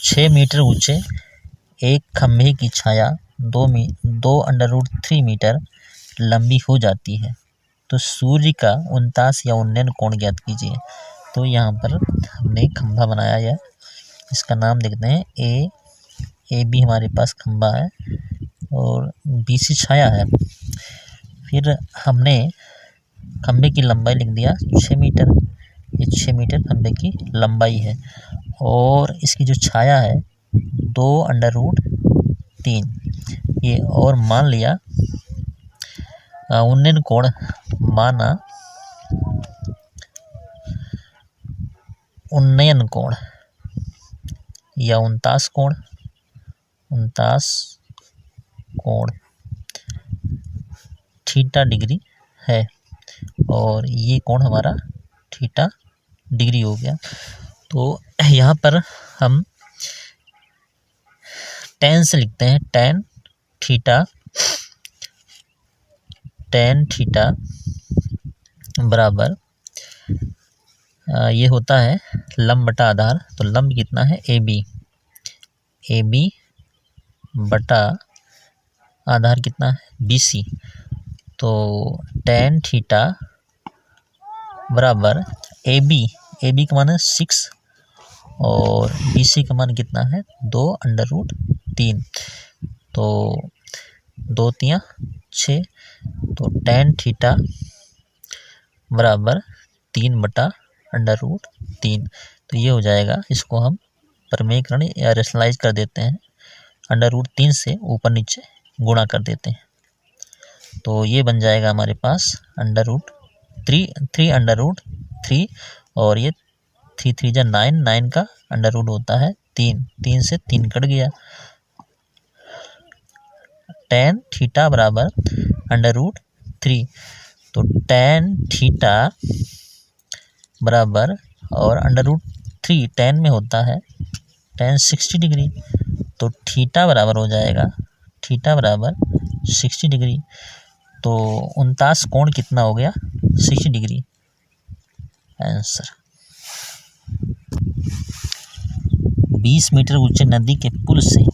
6 metre ऊंचे एक खंभे की छाया 2√3 मीटर लंबी हो जाती है तो सूर्य का उनतास या उन्नयन कोण ज्ञात कीजिए। तो यहाँ पर हमने खंभा बनाया है, इसका नाम देखते हैं ए बी हमारे पास खंभा है और बी सी छाया है। फिर हमने खंभे की लंबाई लिख दिया 6 मीटर, ये 6 मीटर खंभे की लंबाई है और इसकी जो छाया है 2√3 ये, और मान लिया उन्नयन कोण माना उन्नयन कोण या उनतास कोण थीटा डिग्री है और ये कोण हमारा थीटा डिग्री हो गया। तो यहाँ पर हम टेन से लिखते हैं, टेन थीटा बराबर ये होता है लंब बटा आधार। तो लंब कितना है ए बी बटा आधार कितना है BC। तो टेन थीटा बराबर ए बी का मान है 6 और BC का मान कितना है 2√3। तो 2 3 6, तो टेन थीटा बराबर 3/√3। तो ये हो जाएगा, इसको हम प्रमेयकरण या रेशनलाइज कर देते हैं, √3 से ऊपर नीचे गुणा कर देते हैं। तो ये बन जाएगा हमारे पास √3 और ये 3 3 जा 9 का अंडर रूट होता है 3 से 3 कट गया। टेन थीटा बराबर √3। तो टेन थीटा बराबर और √3 टेन में होता है टेन 60 डिग्री। तो थीटा बराबर हो जाएगा 60 डिग्री। तो 49 कोण कितना हो गया 60 डिग्री आंसर। 20 मीटर ऊंचे नदी के पुल से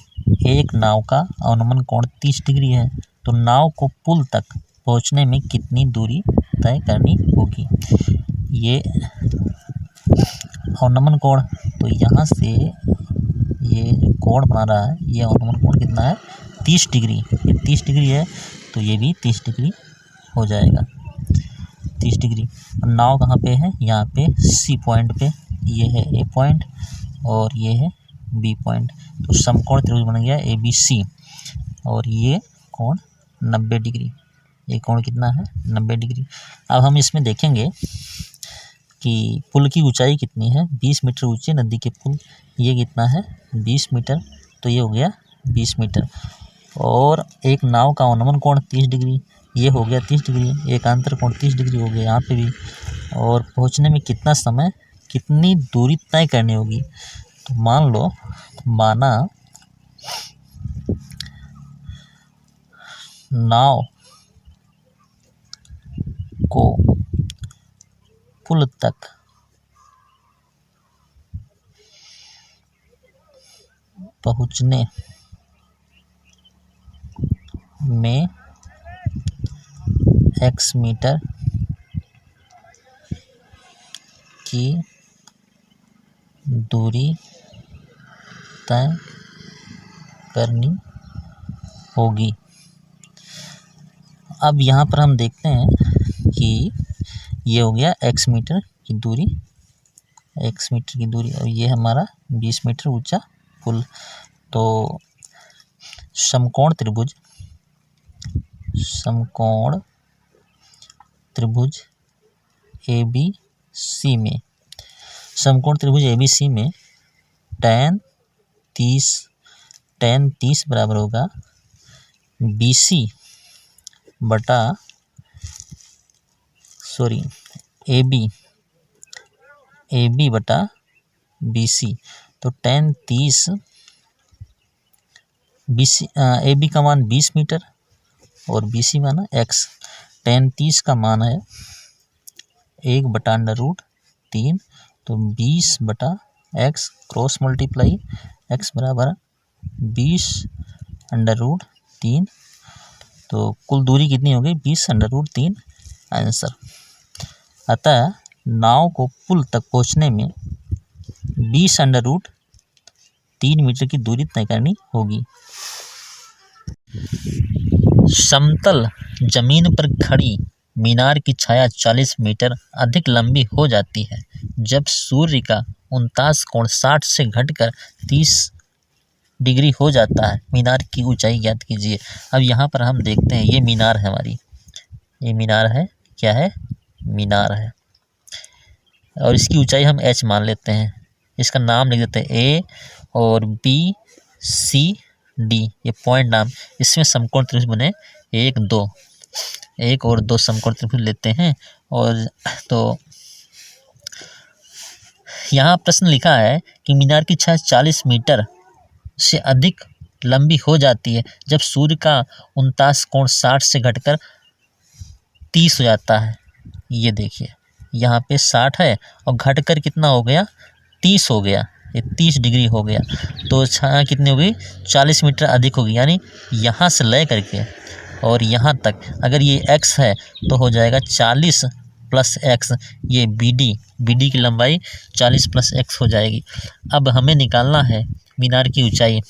एक नाव का अवनमन कोण 30 डिग्री है। तो नाव को पुल तक पहुंचने में कितनी दूरी तय करनी होगी। ये अवनमन कोण, तो यहाँ से ये जो कोण बना रहा है ये अवनमन कोण कितना है 30 डिग्री। ये 30 डिग्री है तो ये भी 30 डिग्री हो जाएगा 30 डिग्री। नाव कहाँ पे है, यहाँ पे C पॉइंट पे, ये है A पॉइंट और ये है B पॉइंट। तो समकोण त्रिभुज बन गया ABC और ये कोण 90 डिग्री। ये कोण कितना है 90 डिग्री। अब हम इसमें देखेंगे कि पुल की ऊंचाई कितनी है। 20 मीटर ऊंचे नदी के पुल, ये कितना है 20 मीटर। तो ये हो गया 20 मीटर। और एक नाव का अवनमन कोण 30 डिग्री, ये हो गया 30 डिग्री। एकांतर कोण 30 डिग्री हो गया यहाँ पे भी। और पहुँचने में कितना समय, कितनी दूरी तय करनी होगी। तो मान लो, माना नाव को पुल तक पहुँचने में x मीटर की दूरी तय करनी होगी। अब यहाँ पर हम देखते हैं कि ये हो गया x मीटर की दूरी, और ये हमारा 20 मीटर ऊंचा पुल। तो समकोण त्रिभुज ABC में टेन 30 बराबर होगा BC बटा AB बटा BC। तो टेन 30 BC, AB का मान 20 मीटर और BC माना x। टेन 30 का मान है 1/√3। तो 20/x क्रॉस मल्टीप्लाई x बराबर 20√3। तो कुल दूरी कितनी हो गई? 20√3 आंसर। अतः नाव को पुल तक पहुंचने में 20√3 मीटर की दूरी तय करनी होगी। समतल जमीन पर खड़ी मीनार की छाया 40 मीटर अधिक लंबी हो जाती है जब सूर्य का 49 कोण 60 से घटकर 30 डिग्री हो जाता है। मीनार की ऊंचाई ज्ञात कीजिए। अब यहाँ पर हम देखते हैं, ये मीनार है हमारी, ये मीनार है, क्या है? मीनार है। और इसकी ऊंचाई हम h मान लेते हैं। इसका नाम लिख देते हैं A और B C D, ये पॉइंट नाम। इसमें समकोण त्रिभुज बने 1 2, 1 और 2 समकोण त्रिभुज लेते हैं। और तो यहाँ प्रश्न लिखा है कि मीनार की छाया 40 मीटर से अधिक लंबी हो जाती है जब सूर्य का 49 कोण 60 से घटकर 30 हो जाता है। ये देखिए, यहाँ पे 60 है और घटकर कितना हो गया? 30 हो गया, ये 30 डिग्री हो गया। तो छाया कितनी हो गई? 40 मीटर अधिक होगी। यानी यहाँ से ले करके और यहाँ तक अगर ये x है तो हो जाएगा 40 + x, ये BD की लंबाई 40 + x हो जाएगी। अब हमें निकालना है मीनार की ऊंचाई।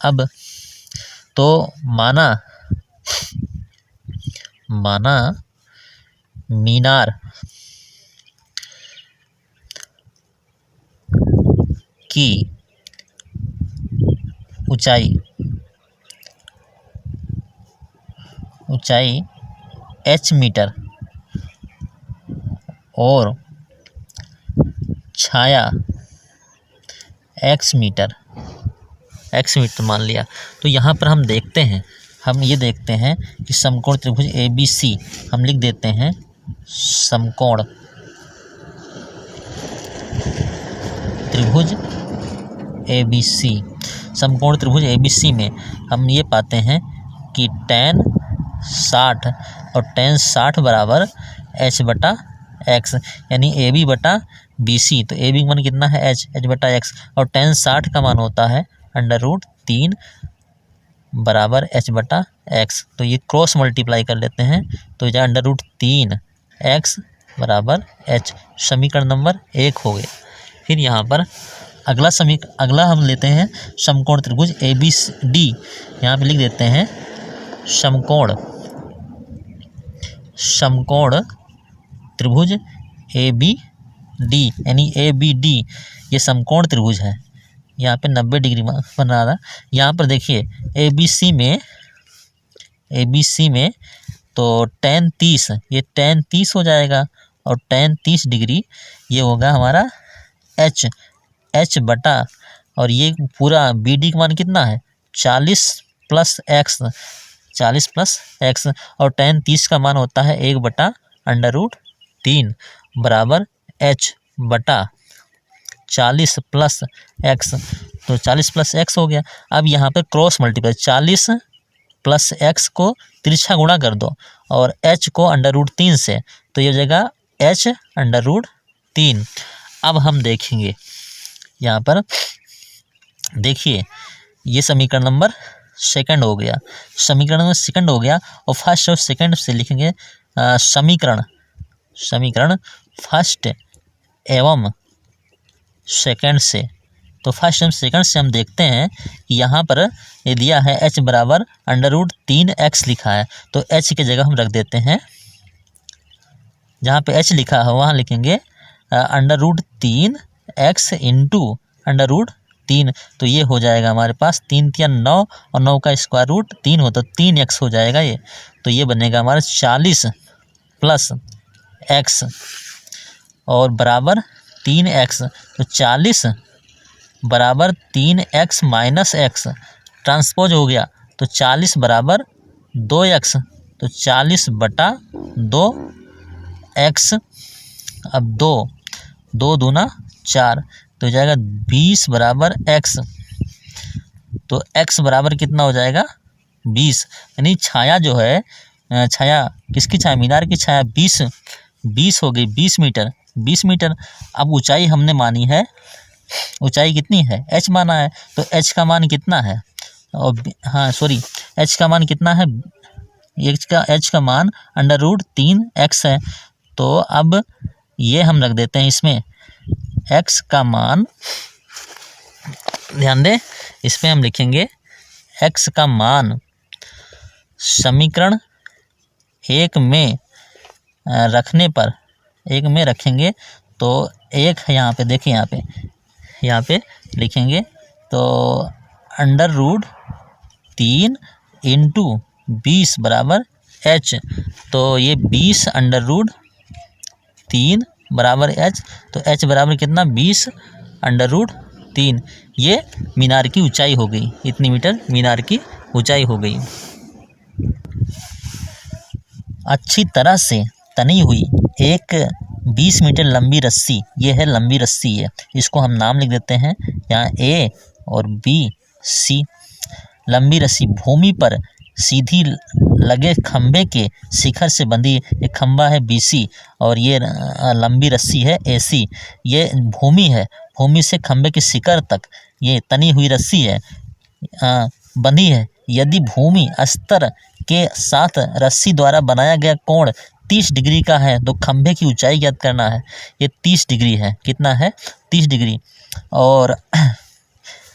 अब तो माना मीनार की ऊंचाई h मीटर और छाया x मीटर मान लिया। तो यहाँ पर हम देखते हैं, हम ये देखते हैं कि समकोण त्रिभुज ABC, हम लिख देते हैं समकोण त्रिभुज ABC। समकोण त्रिभुज ABC में हम ये पाते हैं कि tan 60 और tan 60 बराबर h/x, यानी AB बटा BC। तो AB का मान कितना है? h/x, और tan 60 का मान होता है √3 बराबर h/x। तो ये क्रॉस मल्टीप्लाई कर लेते हैं तो यह √3x बराबर h। समीकरण नंबर 1 हो गया। फिर यहाँ पर अगला हम लेते हैं समकोण त्रिभुज ABD। यहाँ पे लिख देते हैं समकोण त्रिभुज ABD, यानी ABD ये समकोण त्रिभुज है। यहाँ पे 90 डिग्री बना रहा। यहाँ पर देखिए ABC में तो tan 30, ये tan 30 हो जाएगा और tan 30 डिग्री ये होगा हमारा h बटा, और ये पूरा BD का मान कितना है? 40 + x, और tan 30 का मान होता है 1/√3 बराबर h बटा 40 + x। तो 40 + x हो गया। अब यहाँ पे क्रॉस मल्टीप्लाई, 40 + x को तिरछा गुणा कर दो और h को √3 से, तो ये हो जाएगा h√3। अब हम देखेंगे, यहाँ पर देखिए ये समीकरण नंबर 2 हो गया। समीकरण नंबर 2 हो गया और फर्स्ट और सेकंड से लिखेंगे समीकरण फर्स्ट एवं सेकंड से। तो फर्स्ट एवं सेकंड से हम देखते हैं कि यहाँ पर ये दिया है h बराबर √3x लिखा है, तो h की जगह हम रख देते हैं, जहाँ पे h लिखा है वहाँ लिखेंगे √3x इंटू √3। तो ये हो जाएगा हमारे पास 3 × 9 और 9 का स्क्वायर रूट 3 हो तो 3x हो जाएगा ये। तो ये बनेगा हमारा 40 + x और बराबर 3x। तो 40 बराबर 3x - x ट्रांसपोज हो गया, तो 40 बराबर 2x, तो 40 बटा 2x। अब 2 दूना 4, तो हो जाएगा 20 बराबर x। तो x बराबर कितना हो जाएगा? 20। यानी छाया जो है, छाया किसकी छाया? मीनार की छाया 20 हो गई, 20 मीटर। अब ऊंचाई हमने मानी है ऊंचाई कितनी है, h माना है, तो h का मान कितना है, और हाँ सॉरी h का मान कितना है, h का मान √3x है। तो अब ये हम रख देते हैं इसमें, x का मान, ध्यान दें इसमें हम लिखेंगे x का मान समीकरण 1 में रखने पर, 1 में रखेंगे तो 1 है यहाँ पे, देखिए यहाँ पे लिखेंगे तो √3 × 20 बराबर h, तो ये 20 √3 बराबर h, तो h बराबर कितना 20 √3। ये मीनार की ऊंचाई हो गई, इतनी मीटर मीनार की ऊंचाई हो गई। अच्छी तरह से तनी हुई एक 20 मीटर लंबी रस्सी, ये है लंबी रस्सी है, इसको हम नाम लिख देते हैं यहाँ A और B C। लंबी रस्सी भूमि पर सीधी लगे खंबे के शिखर से बंधी, एक खंबा है BC और ये लंबी रस्सी है AC। ये भूमि है, भूमि से खंबे के शिखर तक ये तनी हुई रस्सी है, बंधी है। यदि भूमि स्तर के साथ रस्सी द्वारा बनाया गया कोण 30 डिग्री का है तो खंभे की ऊंचाई ज्ञात करना है। ये 30 डिग्री है, कितना है 30 डिग्री, और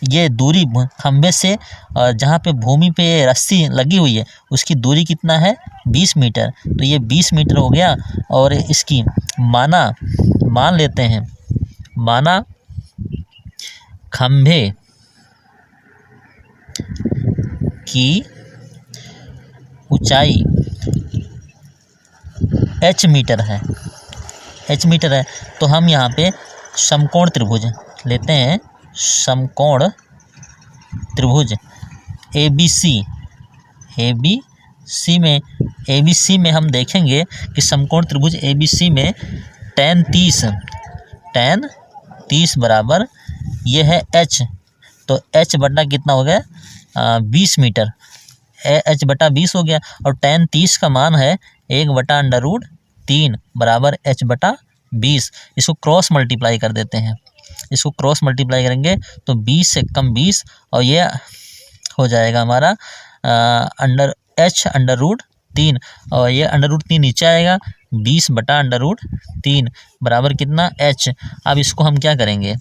ये दूरी खंभे से जहाँ पे भूमि पे रस्सी लगी हुई है उसकी दूरी कितना है 20 मीटर, तो ये 20 मीटर हो गया। और इसकी मान लेते हैं, माना खंभे की ऊंचाई h मीटर है, h मीटर है, तो हम यहाँ पे समकोण त्रिभुज लेते हैं, समकोण त्रिभुज ABC में हम देखेंगे कि समकोण त्रिभुज ABC में tan 30 बराबर ये है h, तो h बटा कितना हो गया 20 मीटर, h बटा 20 हो गया, और tan 30 का मान है 1/√3 बराबर h बटा 20। इसको क्रॉस मल्टीप्लाई कर देते हैं, इसको क्रॉस मल्टीप्लाई करेंगे तो 20 से कम 20, और ये हो जाएगा हमारा h√3, और ये √3 नीचे आएगा, 20 बटा √3 बराबर कितना h। अब इसको हम क्या करेंगे,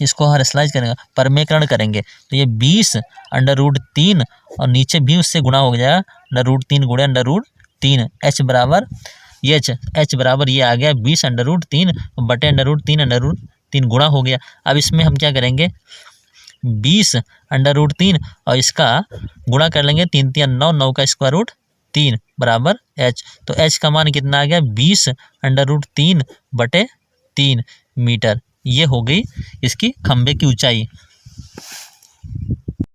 इसको हरस्लाइज करेंगे, परमेकरण करेंगे, तो ये 20 √3 और नीचे भी उससे गुणा हो जाएगा, √3 गुणे √3, h बराबर ये h बराबर ये आ गया 20 √3 बटे √3 गुणा हो गया। अब इसमें हम क्या करेंगे 20 √3 और इसका गुणा कर लेंगे, 3 3 9, 9 का स्क्वायर रूट 3 बराबर h, तो h का मान कितना आ गया 20 √3 बटे 3 मीटर। ये हो गई इसकी खंबे की ऊंचाई।